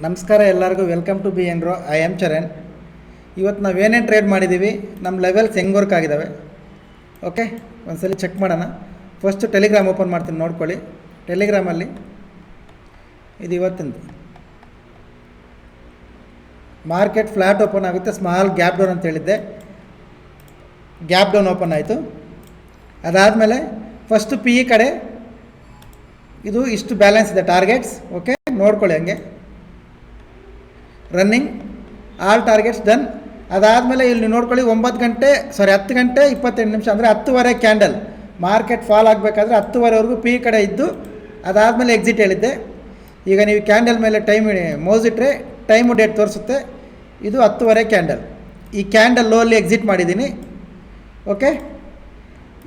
ನಮಸ್ಕಾರ ಎಲ್ಲರಿಗೂ welcome to B N ರೋ. I am Charan. ಇವತ್ತು ನಾವು ಏನೇನು ಟ್ರೇಡ್ ಮಾಡಿದ್ದೀವಿ, ನಮ್ಮ ಲೆವೆಲ್ಸ್ ಹೆಂಗೆ ವರ್ಕ್ ಆಗಿದ್ದಾವೆ, ಓಕೆ ಒಂದ್ಸಲ ಚೆಕ್ ಮಾಡೋಣ. ಫಸ್ಟು ಟೆಲಿಗ್ರಾಮ್ ಓಪನ್ ಮಾಡ್ತೀನಿ, ನೋಡ್ಕೊಳ್ಳಿ. ಟೆಲಿಗ್ರಾಮಲ್ಲಿ ಇದು ಇವತ್ತಿಂದು ಮಾರ್ಕೆಟ್ ಫ್ಲ್ಯಾಟ್ ಓಪನ್ ಆಗುತ್ತೆ, ಸ್ಮಾಲ್ ಗ್ಯಾಪ್ ಡೌನ್ ಅಂತ ಹೇಳಿದ್ದೆ. ಗ್ಯಾಪ್ ಡೌನ್ ಓಪನ್ ಆಯಿತು. ಅದಾದಮೇಲೆ ಫಸ್ಟು ಪಿ ಇ ಕಡೆ ಇದು ಇಷ್ಟು ಬ್ಯಾಲೆನ್ಸ್ ಇದೆ ಟಾರ್ಗೆಟ್ಸ್, ಓಕೆ ನೋಡ್ಕೊಳ್ಳಿ. ಹಂಗೆ ರನ್ನಿಂಗ್ ಆಲ್ ಟಾರ್ಗೆಟ್ಸ್ ಡನ್. ಅದಾದಮೇಲೆ ಇಲ್ಲಿ ನೋಡ್ಕೊಳ್ಳಿ, 10 ಗಂಟೆ 28 ನಿಮಿಷ ಅಂದರೆ 10:30 ಕ್ಯಾಂಡಲ್ ಮಾರ್ಕೆಟ್ ಫಾಲ್ ಆಗಬೇಕಾದ್ರೆ 10:30ವರೆಗೂ ಪಿ ಕಡೆ ಇದ್ದು, ಅದಾದಮೇಲೆ ಎಕ್ಸಿಟ್ ಹೇಳಿದ್ದೆ. ಈಗ ನೀವು ಕ್ಯಾಂಡಲ್ ಮೇಲೆ ಟೈಮ್ ಮೌಸ್ ಇಟ್ಟರೆ ಟೈಮು ಡೇಟ್ ತೋರಿಸುತ್ತೆ. ಇದು 10:30 ಕ್ಯಾಂಡಲ್. ಈ ಕ್ಯಾಂಡಲ್ ಲೋ ಅಲ್ಲಿ ಎಕ್ಸಿಟ್ ಮಾಡಿದ್ದೀನಿ, ಓಕೆ.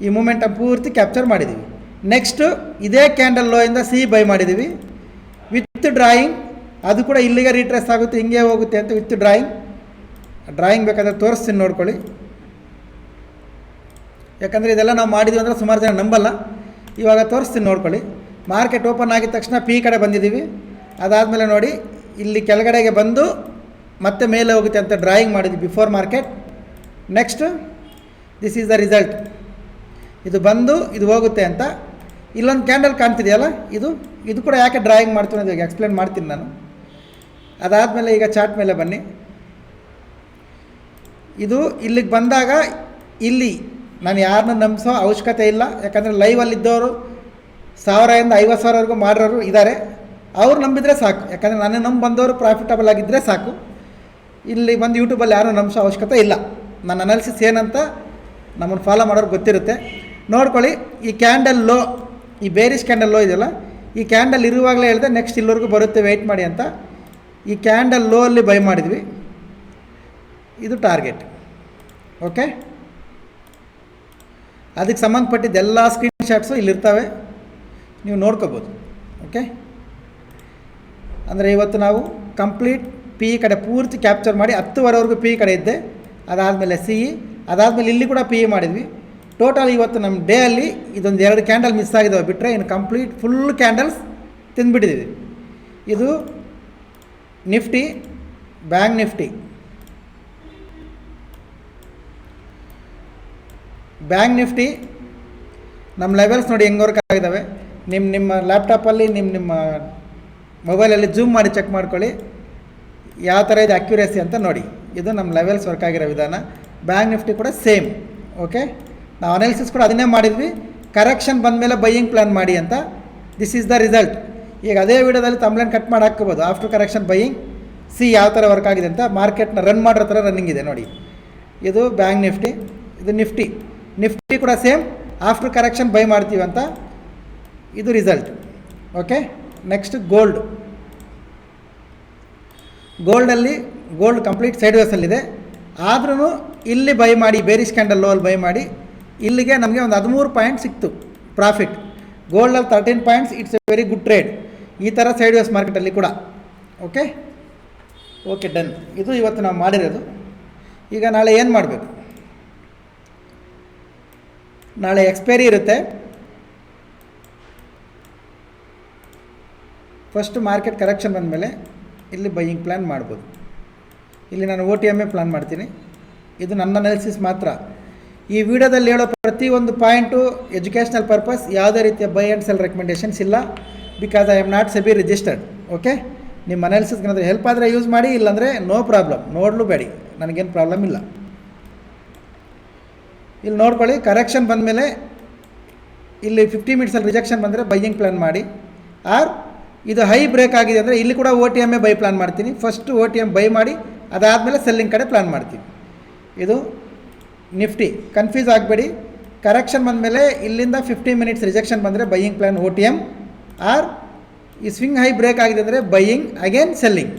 ಈ ಮೂಮೆಂಟಮ್ ಪೂರ್ತಿ ಕ್ಯಾಪ್ಚರ್ ಮಾಡಿದ್ದೀವಿ. ನೆಕ್ಸ್ಟು ಇದೇ ಕ್ಯಾಂಡಲ್ ಲೋ ಇಂದ ಸಿ ಬೈ ಮಾಡಿದ್ದೀವಿ ವಿತ್ ಡ್ರಾಯಿಂಗ್. ಅದು ಕೂಡ ಇಲ್ಲಿಗೆ ರೀಟ್ರೇಸ್ ಆಗುತ್ತೆ, ಹಿಂಗೆ ಹೋಗುತ್ತೆ ಅಂತ ವಿತ್ ಡ್ರಾಯಿಂಗ್ ಬೇಕಾದರೆ ತೋರಿಸ್ತೀನಿ, ನೋಡ್ಕೊಳ್ಳಿ. ಯಾಕಂದರೆ ಇದೆಲ್ಲ ನಾವು ಮಾಡಿದ್ದೀವಿ ಅಂದರೆ ಸುಮಾರು ಜನ ನಂಬಲ್ಲ. ಇವಾಗ ತೋರಿಸ್ತೀನಿ, ನೋಡ್ಕೊಳ್ಳಿ. ಮಾರ್ಕೆಟ್ ಓಪನ್ ಆಗಿದ ತಕ್ಷಣ ಪಿ ಕಡೆ ಬಂದಿದ್ದೀವಿ. ಅದಾದಮೇಲೆ ನೋಡಿ, ಇಲ್ಲಿ ಕೆಳಗಡೆಗೆ ಬಂದು ಮತ್ತೆ ಮೇಲೆ ಹೋಗುತ್ತೆ ಅಂತ ಡ್ರಾಯಿಂಗ್ ಮಾಡಿದ್ವಿ before market. Next this is the result. ಇದು ಬಂದು ಇದು ಹೋಗುತ್ತೆ ಅಂತ ಇಲ್ಲೊಂದು ಕ್ಯಾಂಡಲ್ ಕಾಣ್ತಿದೆಯಲ್ಲ, ಇದು ಕೂಡ ಯಾಕೆ ಡ್ರಾಯಿಂಗ್ ಮಾಡ್ತೀನಿ ಅದು ಎಕ್ಸ್ಪ್ಲೇನ್ ಮಾಡ್ತೀನಿ ನಾನು. ಅದಾದಮೇಲೆ ಈಗ ಚಾರ್ಟ್ ಮೇಲೆ ಬನ್ನಿ. ಇದು ಇಲ್ಲಿಗೆ ಬಂದಾಗ ಇಲ್ಲಿ ನಾನು ಯಾರನ್ನ ನಂಬಿಸೋ ಅವಶ್ಯಕತೆ ಇಲ್ಲ. ಯಾಕಂದರೆ ಲೈವಲ್ಲಿದ್ದವರು 1000ರಿಂದ 50,000ವರೆಗೂ ಮಾಡೋರು ಇದ್ದಾರೆ. ಅವ್ರು ನಂಬಿದರೆ ಸಾಕು. ಯಾಕಂದರೆ ನನ್ನ ಬಂದವರು ಪ್ರಾಫಿಟಬಲ್ ಆಗಿದ್ದರೆ ಸಾಕು. ಇಲ್ಲಿ ಬಂದು ಯೂಟ್ಯೂಬಲ್ಲಿ ಯಾರೂ ನಂಬಿಸೋ ಅವಶ್ಯಕತೆ ಇಲ್ಲ. ನನ್ನ ಅನಾಲಿಸಿಸ್ ಏನಂತ ನಮ್ಮನ್ನು ಫಾಲೋ ಮಾಡೋರು ಗೊತ್ತಿರುತ್ತೆ. ನೋಡ್ಕೊಳ್ಳಿ, ಈ ಕ್ಯಾಂಡಲ್ ಲೋ, ಈ ಬೇರಿಶ್ ಕ್ಯಾಂಡಲ್ ಲೋ ಇದೆಯಲ್ಲ, ಈ ಕ್ಯಾಂಡಲ್ ಇರುವಾಗಲೇ ಹೇಳಿದೆ ನೆಕ್ಸ್ಟ್ ಇಲ್ಲಿವರೆಗೂ ಬರುತ್ತೆ, ವೆಯ್ಟ್ ಮಾಡಿ ಅಂತ. ಈ ಕ್ಯಾಂಡಲ್ ಲೋ ಅಲ್ಲಿ ಬೈ ಮಾಡಿದ್ವಿ. ಇದು ಟಾರ್ಗೆಟ್, ಓಕೆ. ಅದಕ್ಕೆ ಸಂಬಂಧಪಟ್ಟಿದ್ದ ಎಲ್ಲ ಸ್ಕ್ರೀನ್ಶಾಟ್ಸು ಇಲ್ಲಿರ್ತವೆ, ನೀವು ನೋಡ್ಕೋಬೋದು, ಓಕೆ. ಅಂದರೆ ಇವತ್ತು ನಾವು ಕಂಪ್ಲೀಟ್ ಪಿ ಇ ಕಡೆ ಪೂರ್ತಿ ಕ್ಯಾಪ್ಚರ್ ಮಾಡಿ 10:30ವರೆಗೂ ಪಿ ಇ ಕಡೆ ಇದ್ದೆ. ಅದಾದಮೇಲೆ ಸಿ ಇ, ಅದಾದಮೇಲೆ ಇಲ್ಲಿ ಕೂಡ ಪಿ ಇ ಮಾಡಿದ್ವಿ. ಟೋಟಲ್ ಇವತ್ತು ನಮ್ಮ ಡೇ ಅಲ್ಲಿ ಇದೊಂದು 2 ಕ್ಯಾಂಡಲ್ ಮಿಸ್ ಆಗಿದ್ದಾವೆ, ಬಿಟ್ಟರೆ ಇನ್ನು ಕಂಪ್ಲೀಟ್ ಫುಲ್ ಕ್ಯಾಂಡಲ್ಸ್ ತಿಂದುಬಿಟ್ಟಿದ್ದೀವಿ. ಇದು Nifty, bank Nifty. Bank Nifty ನಮ್ಮ ಲೆವೆಲ್ಸ್ ನೋಡಿ ಹೆಂಗೆ ವರ್ಕ್ ಆಗಿದ್ದಾವೆ. ನಿಮ್ಮ ಲ್ಯಾಪ್ಟಾಪಲ್ಲಿ ನಿಮ್ಮ ಮೊಬೈಲಲ್ಲಿ ಜೂಮ್ ಮಾಡಿ ಚೆಕ್ ಮಾಡ್ಕೊಳ್ಳಿ, ಯಾವ ಥರ ಇದೆ ಅಕ್ಯುರೇಸಿ ಅಂತ ನೋಡಿ. ಇದು ನಮ್ಮ ಲೆವೆಲ್ಸ್ ವರ್ಕ್ ಆಗಿರೋ ವಿಧಾನ. ಬ್ಯಾಂಕ್ ನಿಫ್ಟಿ ಕೂಡ ಸೇಮ್, ಓಕೆ. ನಾವು ಅನಾಲಿಸಿಸ್ ಕೂಡ ಅದನ್ನೇ ಮಾಡಿದ್ವಿ. ಕರೆಕ್ಷನ್ ಬಂದಮೇಲೆ ಬೈಯಿಂಗ್ ಪ್ಲ್ಯಾನ್ ಮಾಡಿ ಅಂತ. This is the result. ಈಗ ಅದೇ ವಿಡಿಯೋದಲ್ಲಿ ತಮ್ಲೇನ್ ಕಟ್ ಮಾಡಿ ಹಾಕ್ಕೋಬೋದು. ಆಫ್ಟರ್ ಕರೆಕ್ಷನ್ ಬೈಯಿಂಗ್, ಸಿ ಯಾವ ಥರ ವರ್ಕ್ ಆಗಿದೆ ಅಂತ. ಮಾರ್ಕೆಟ್ನ ರನ್ ಮಾಡಿರೋ ಥರ ರನ್ನಿಂಗ್ ಇದೆ ನೋಡಿ. ಇದು ಬ್ಯಾಂಕ್ ನಿಫ್ಟಿ, ಇದು ನಿಫ್ಟಿ ಕೂಡ ಸೇಮ್. ಆಫ್ಟರ್ ಕರೆಕ್ಷನ್ ಬೈ ಮಾಡ್ತೀವಿ ಅಂತ. ಇದು result, okay. Next gold complete side ವೇಸಲ್ಲಿದೆ. ಆದ್ರೂ ಇಲ್ಲಿ ಬೈ ಮಾಡಿ, ಬೇರಿಶ್ ಕ್ಯಾಂಡಲ್ ಲೋ ಅಲ್ಲಿ ಬೈ ಮಾಡಿ ಇಲ್ಲಿಗೆ ನಮಗೆ ಒಂದು 13 ಪಾಯಿಂಟ್ ಸಿಕ್ತು ಪ್ರಾಫಿಟ್. ಗೋಲ್ಡಲ್ಲಿ 13 points. It's a very good trade ಈ ಥರ ಸೈಡ್ ವೇಸ್ ಮಾರ್ಕೆಟಲ್ಲಿ ಕೂಡ, ಓಕೆ ಡನ್. ಇದು ಇವತ್ತು ನಾವು ಮಾಡಿರೋದು. ಈಗ ನಾಳೆ ಏನು ಮಾಡಬೇಕು? ನಾಳೆ ಎಕ್ಸ್ಪೈರಿ ಇರುತ್ತೆ. ಫಸ್ಟು ಮಾರ್ಕೆಟ್ ಕರೆಕ್ಷನ್ ಬಂದಮೇಲೆ ಇಲ್ಲಿ ಬೈಯಿಂಗ್ ಪ್ಲ್ಯಾನ್ ಮಾಡ್ಬೋದು. ಇಲ್ಲಿ ನಾನು OTM ಪ್ಲ್ಯಾನ್ ಮಾಡ್ತೀನಿ. ಇದು ನನ್ನ ಅನಾಲಿಸಿಸ್ ಮಾತ್ರ. ಈ ವಿಡಿಯೋದಲ್ಲಿ ಹೇಳೋ ಪ್ರತಿಯೊಂದು ಪಾಯಿಂಟು ಎಜುಕೇಷ್ನಲ್ ಪರ್ಪಸ್, ಯಾವುದೇ ರೀತಿಯ ಬೈ ಆ್ಯಂಡ್ ಸೆಲ್ ರೆಕಮೆಂಡೇಷನ್ಸ್ ಇಲ್ಲ. Because I am not SEBI registered, okay. ನಿಮ್ಮ ಅನಾಲಿಸಿಸ್ಗೆ ಏನಾದರೂ ಹೆಲ್ಪ್ ಆದರೆ ಯೂಸ್ ಮಾಡಿ, ಇಲ್ಲಾಂದರೆ ನೋ ಪ್ರಾಬ್ಲಮ್, ನೋಡಲೂಬೇಡಿ, ನನಗೇನು ಪ್ರಾಬ್ಲಮ್ ಇಲ್ಲ. ಇಲ್ಲಿ ನೋಡ್ಕೊಳ್ಳಿ, ಕರೆಕ್ಷನ್ ಬಂದಮೇಲೆ ಇಲ್ಲಿ 50 ಮಿನಿಟ್ಸಲ್ಲಿ ರಿಜೆಕ್ಷನ್ ಬಂದರೆ ಬೈಯಿಂಗ್ ಪ್ಲ್ಯಾನ್ ಮಾಡಿ. ಆರ್ ಇದು ಹೈ ಬ್ರೇಕ್ ಆಗಿದೆ ಅಂದರೆ ಇಲ್ಲಿ ಕೂಡ OTM ಬೈ ಪ್ಲ್ಯಾನ್ ಮಾಡ್ತೀನಿ. ಫಸ್ಟು OTM ಬೈ ಮಾಡಿ, ಅದಾದಮೇಲೆ ಸೆಲ್ಲಿಂಗ್ ಕಡೆ ಪ್ಲ್ಯಾನ್ ಮಾಡ್ತೀವಿ. ಇದು ನಿಫ್ಟಿ. ಕನ್ಫ್ಯೂಸ್ ಆಗಬೇಡಿ. ಕರೆಕ್ಷನ್ ಬಂದಮೇಲೆ ಇಲ್ಲಿಂದ 50 ಮಿನಿಟ್ಸ್ ರಿಜೆಕ್ಷನ್ ಬಂದರೆ ಬೈಯಿಂಗ್ ಪ್ಲ್ಯಾನ್ OTM. ಆರ್ ಈ ಸ್ವಿಂಗ್ ಹೈ ಬ್ರೇಕ್ ಆಗಿದೆ ಅಂದರೆ ಬೈಯಿಂಗ್ ಅಗೇನ್ ಸೆಲ್ಲಿಂಗ್.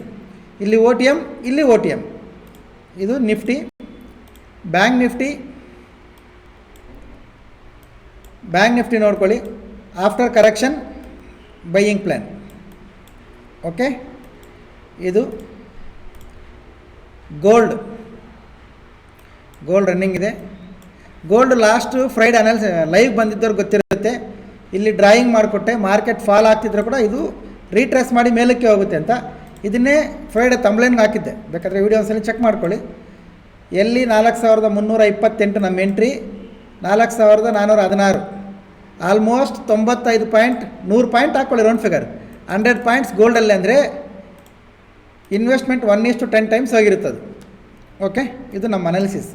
ಇಲ್ಲಿ OTM, ಇಲ್ಲಿ OTM. ಇದು ನಿಫ್ಟಿ. ಬ್ಯಾಂಕ್ ನಿಫ್ಟಿ ನೋಡ್ಕೊಳ್ಳಿ. After correction buying plan, okay. ಇದು ಗೋಲ್ಡ್ ರನ್ನಿಂಗ್ ಇದೆ. ಗೋಲ್ಡ್ ಲಾಸ್ಟು ಫ್ರೈಡೆ ಲೈವ್ ಬಂದಿದ್ದವ್ರು ಗೊತ್ತಿರುತ್ತೆ. ಇಲ್ಲಿ ಡ್ರಾಯಿಂಗ್ ಮಾಡಿಕೊಟ್ಟೆ, ಮಾರ್ಕೆಟ್ ಫಾಲ್ ಆಗ್ತಿದ್ರೆ ಕೂಡ ಇದು ರೀಟ್ರೇಸ್ ಮಾಡಿ ಮೇಲಕ್ಕೆ ಹೋಗುತ್ತೆ ಅಂತ. ಇದನ್ನೇ ಫ್ರೈಡೆ ತಮ್ಲೈನ್ಗೆ ಹಾಕಿದ್ದೆ, ಬೇಕಾದರೆ ವೀಡಿಯೋ ಒಂದ್ಸಲ ಚೆಕ್ ಮಾಡ್ಕೊಳ್ಳಿ. ಎಲ್ಲಿ 4328 ನಮ್ಮ ಎಂಟ್ರಿ, 4416, ಆಲ್ಮೋಸ್ಟ್ 95 ಪಾಯಿಂಟ್, 100 ಪಾಯಿಂಟ್ ಹಾಕ್ಕೊಳ್ಳಿ ರೌಂಡ್ ಫಿಗರ್. 100 ಪಾಯಿಂಟ್ಸ್ ಗೋಲ್ಡಲ್ಲಿ ಅಂದರೆ ಇನ್ವೆಸ್ಟ್ಮೆಂಟ್ 1:10 ಟೈಮ್ಸ್ ಆಗಿರುತ್ತದೆ. ಓಕೆ, ಇದು ನಮ್ಮ ಅನಾಲಿಸಿಸ್.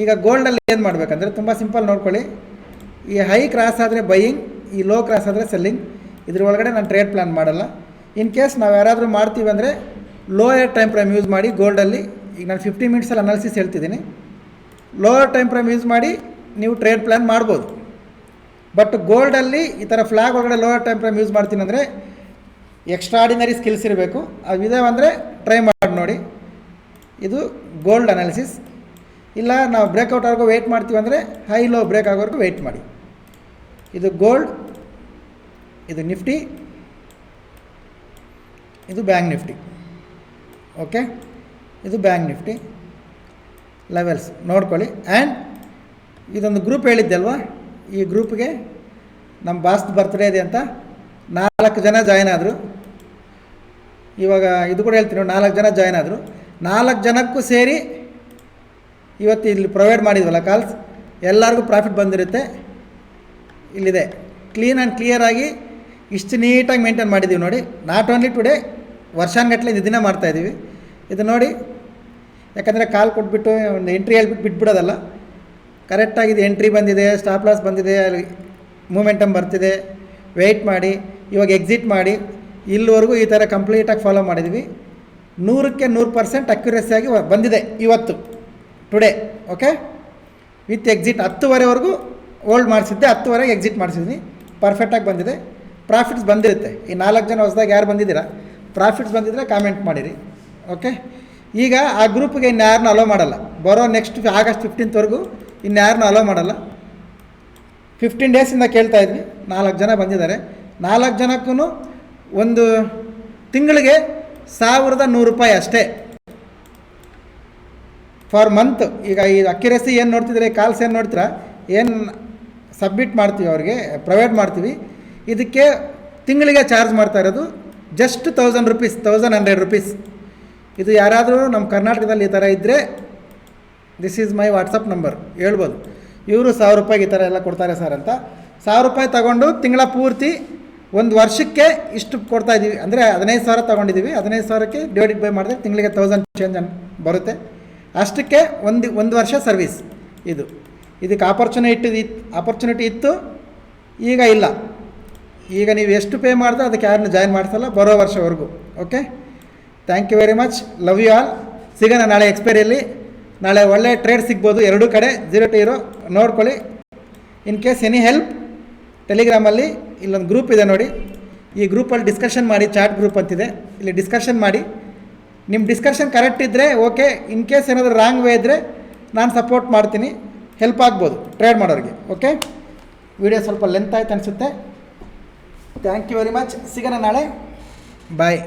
ಈಗ ಗೋಲ್ಡಲ್ಲಿ ಏನು ಮಾಡಬೇಕಂದ್ರೆ ತುಂಬ ಸಿಂಪಲ್ ನೋಡ್ಕೊಳ್ಳಿ. ಈ ಹೈ ಕ್ರಾಸ್ ಆದರೆ ಬೈಯಿಂಗ್, ಈ ಲೋ ಕ್ರಾಸ್ ಆದರೆ ಸೆಲ್ಲಿಂಗ್. ಇದ್ರ ಒಳಗಡೆ ನಾನು ಟ್ರೇಡ್ ಪ್ಲ್ಯಾನ್ ಮಾಡಲ್ಲ. ಇನ್ ಕೇಸ್ ನಾವು ಯಾರಾದರೂ ಮಾಡ್ತೀವಿ ಅಂದರೆ ಲೋಯರ್ ಟೈಮ್ ಫ್ರೇಮ್ ಯೂಸ್ ಮಾಡಿ ಗೋಲ್ಡಲ್ಲಿ. ಈಗ ನಾನು 50 ಮಿನಿಟ್ಸಲ್ಲಿ ಅನಾಲಿಸಿಸ್ ಹೇಳ್ತಿದ್ದೀನಿ. ಲೋಯರ್ ಟೈಮ್ ಫ್ರೇಮ್ ಯೂಸ್ ಮಾಡಿ ನೀವು ಟ್ರೇಡ್ ಪ್ಲ್ಯಾನ್ ಮಾಡ್ಬೋದು. ಬಟ್ ಗೋಲ್ಡಲ್ಲಿ ಈ ಥರ ಫ್ಲಾಗ್ ಒಳಗಡೆ ಲೋಯರ್ ಟೈಮ್ ಫ್ರೇಮ್ ಯೂಸ್ ಮಾಡ್ತೀನಿ ಅಂದರೆ ಎಕ್ಸ್ಟ್ರಾಡಿನರಿ ಸ್ಕಿಲ್ಸ್ ಇರಬೇಕು. ಅವಿದೆ ಅಂದರೆ ಟ್ರೈ ಮಾಡಿ ನೋಡಿ. ಇದು ಗೋಲ್ಡ್ ಅನಾಲಿಸಿಸ್. ಇಲ್ಲ ನಾವು ಬ್ರೇಕ್ಔಟ್ ಆಗೋವರೆಗೂ ವೆಯ್ಟ್ ಮಾಡ್ತೀವಿ ಅಂದರೆ ಹೈ ಲೋ ಬ್ರೇಕ್ ಆಗೋವರೆಗೂ ವೆಯ್ಟ್ ಮಾಡಿ. ಇದು ಗೋಲ್ಡ್, ಇದು ನಿಫ್ಟಿ, ಇದು ಬ್ಯಾಂಕ್ ನಿಫ್ಟಿ. ಓಕೆ, ಇದು ಬ್ಯಾಂಕ್ ನಿಫ್ಟಿ ಲೆವೆಲ್ಸ್ ನೋಡ್ಕೊಳ್ಳಿ. ಆ್ಯಂಡ್ ಇದೊಂದು ಗ್ರೂಪ್ ಹೇಳಿದ್ದೆ ಅಲ್ವಾ, ಈ ಗ್ರೂಪ್ಗೆ ನಮ್ಮ ಬಾಸ್ ಬರ್ತ್ಡೇ ಇದೆ ಅಂತ 4 ಜನ ಜಾಯ್ನ್ ಆದರು. ಇವಾಗ ಇದು ಕೂಡ ಹೇಳ್ತೀನಿ, 4 ಜನ ಜಾಯ್ನ್ ಆದರು. 4 ಜನಕ್ಕೂ ಸೇರಿ ಇವತ್ತು ಇಲ್ಲಿ ಪ್ರೊವೈಡ್ ಮಾಡಿದ್ವಲ್ಲ ಕಾಲ್ಸ್, ಎಲ್ಲರಿಗೂ ಪ್ರಾಫಿಟ್ ಬಂದಿರುತ್ತೆ. ಇಲ್ಲಿದೆ ಕ್ಲೀನ್ ಆ್ಯಂಡ್ ಕ್ಲಿಯರಾಗಿ ಇಷ್ಟು ನೀಟಾಗಿ ಮೇಂಟೈನ್ ಮಾಡಿದ್ದೀವಿ ನೋಡಿ. ನಾಟ್ ಓನ್ಲಿ ಟುಡೇ, ವರ್ಷಾನುಗಟ್ಟಲೆ ದಿನ ಮಾಡ್ತಾಯಿದ್ದೀವಿ. ಇದು ನೋಡಿ, ಯಾಕಂದರೆ ಕಾಲ್ ಕೊಟ್ಬಿಟ್ಟು ಒಂದು ಎಂಟ್ರಿ ಹೇಳ್ಬಿಟ್ಟು ಬಿಟ್ಬಿಡೋದಲ್ಲ. ಕರೆಕ್ಟಾಗಿದೆ, ಎಂಟ್ರಿ ಬಂದಿದೆ, ಸ್ಟಾಪ್ ಲಾಸ್ ಬಂದಿದೆ, ಮೂಮೆಂಟಮ್ ಬರ್ತಿದೆ, ವೆಯ್ಟ್ ಮಾಡಿ, ಇವಾಗ ಎಕ್ಸಿಟ್ ಮಾಡಿ, ಇಲ್ಲಿವರೆಗೂ ಈ ಥರ ಕಂಪ್ಲೀಟಾಗಿ ಫಾಲೋ ಮಾಡಿದ್ವಿ. 100ಕ್ಕೆ 100% ಅಕ್ಯುರೆಸಿಯಾಗಿ ಬಂದಿದೆ ಇವತ್ತು ಟುಡೇ. ಓಕೆ, ವಿತ್ ಎಕ್ಸಿಟ್ 10ವರೆವರೆಗೂ ಹೋಲ್ಡ್ ಮಾಡಿಸಿದ್ದೆ, 10ವರೆಗೆ ಎಕ್ಸಿಟ್ ಮಾಡಿಸಿದ್ದೀನಿ. ಪರ್ಫೆಕ್ಟಾಗಿ ಬಂದಿದೆ. ಪ್ರಾಫಿಟ್ಸ್ ಬಂದಿರುತ್ತೆ. ಈ 4 ಜನ ಹೊಸದಾಗಿ ಯಾರು ಬಂದಿದ್ದೀರಾ, ಪ್ರಾಫಿಟ್ಸ್ ಬಂದಿದ್ದರೆ ಕಾಮೆಂಟ್ ಮಾಡಿರಿ. ಓಕೆ, ಈಗ ಆ ಗ್ರೂಪ್ಗೆ ಇನ್ಯಾರನ್ನೂ ಅಲೋ ಮಾಡಲ್ಲ. ಬರೋ ನೆಕ್ಸ್ಟ್ ಆಗಸ್ಟ್ 15th ಇನ್ಯಾರನ್ನೂ ಅಲೋ ಮಾಡಲ್ಲ. 15 ಡೇಸಿಂದ ಕೇಳ್ತಾಯಿದ್ವಿ. 4 ಜನ ಬಂದಿದ್ದಾರೆ. 4 ಜನಕ್ಕೂ ಒಂದು ತಿಂಗಳಿಗೆ $1,100 ಅಷ್ಟೇ ಫಾರ್ ಮಂತ್. ಈಗ ಈ ಅಕ್ಯುರೆಸಿ ಏನು ನೋಡ್ತಿದ್ರೆ, ಕಾಲ್ಸ್ ಏನು ನೋಡ್ತೀರಾ, ಏನು ಸಬ್ಮಿಟ್ ಮಾಡ್ತೀವಿ ಅವ್ರಿಗೆ ಪ್ರೊವೈಡ್ ಮಾಡ್ತೀವಿ, ಇದಕ್ಕೆ ತಿಂಗಳಿಗೆ ಚಾರ್ಜ್ ಮಾಡ್ತಾ ಇರೋದು ಜಸ್ಟ್ ₹1,000, ₹1,100. ಇದು ಯಾರಾದರೂ ನಮ್ಮ ಕರ್ನಾಟಕದಲ್ಲಿ ಈ ಥರ ಇದ್ದರೆ this is my WhatsApp number ಹೇಳ್ಬೋದು. ಇವರು ₹1,000 ಈ ಥರ ಎಲ್ಲ ಕೊಡ್ತಾರೆ ಸರ್ ಅಂತ. ₹1,000 ತಗೊಂಡು ತಿಂಗಳ ಪೂರ್ತಿ ಒಂದು ವರ್ಷಕ್ಕೆ ಇಷ್ಟು ಕೊಡ್ತಾಯಿದ್ದೀವಿ. ಅಂದರೆ 15,000 ತೊಗೊಂಡಿದ್ದೀವಿ. 15,000ಕ್ಕೆ ಡಿವೈಡೆಡ್ ಬೈ ಮಾಡಿದ್ರೆ ತಿಂಗಳಿಗೆ 1,000 ಚೇಂಜ್ ಬರುತ್ತೆ. ಅಷ್ಟಕ್ಕೆ ಒಂದು ವರ್ಷ ಸರ್ವಿಸ್. ಇದಕ್ಕೆ ಆಪರ್ಚುನಿಟಿ ಇತ್ತು, ಈಗ ಇಲ್ಲ. ಈಗ ನೀವು ಎಷ್ಟು ಪೇ ಮಾಡಿದ್ರೆ ಅದಕ್ಕೆ ಯಾರನ್ನು ಜಾಯಿನ್ ಮಾಡಿಸಲ್ಲ ಬರೋ ವರ್ಷವರೆಗೂ. Okay, thank you very much, love you all. ಸಿಗೋಣ ನಾಳೆ ಎಕ್ಸ್ಪೈರಿಯಲ್ಲಿ. ನಾಳೆ ಒಳ್ಳೆ ಟ್ರೇಡ್ ಸಿಗ್ಬೋದು ಎರಡೂ ಕಡೆ. 0 to 0 ನೋಡ್ಕೊಳ್ಳಿ. ಇನ್ ಕೇಸ್ ಎನಿ ಹೆಲ್ಪ್, ಟೆಲಿಗ್ರಾಮಲ್ಲಿ ಇಲ್ಲೊಂದು ಗ್ರೂಪ್ ಇದೆ ನೋಡಿ. ಈ ಗ್ರೂಪಲ್ಲಿ ಡಿಸ್ಕಷನ್ ಮಾಡಿ, ಚಾಟ್ ಗ್ರೂಪ್ ಅಂತಿದೆ, ಇಲ್ಲಿ ಡಿಸ್ಕಷನ್ ಮಾಡಿ. ನಿಮ್ಮ ಡಿಸ್ಕಷನ್ ಕರೆಕ್ಟ್ ಇದ್ದರೆ ಓಕೆ. ಇನ್ ಕೇಸ್ ಏನಾದರೂ ರಾಂಗ್ ವೇ ಇದ್ದರೆ ನಾನು ಸಪೋರ್ಟ್ ಮಾಡ್ತೀನಿ, ಹೆಲ್ಪ್ ಆಗ್ಬೋದು ಟ್ರೇಡ್ ಮಾಡೋರಿಗೆ. ಓಕೆ, ವಿಡಿಯೋ ಸ್ವಲ್ಪ ಲೆಂತ್ ಆಯ್ತು ಅನಿಸುತ್ತೆ. Thank you very much. ಸಿಗೋಣ ನಾಳೆ. ಬಾಯ್.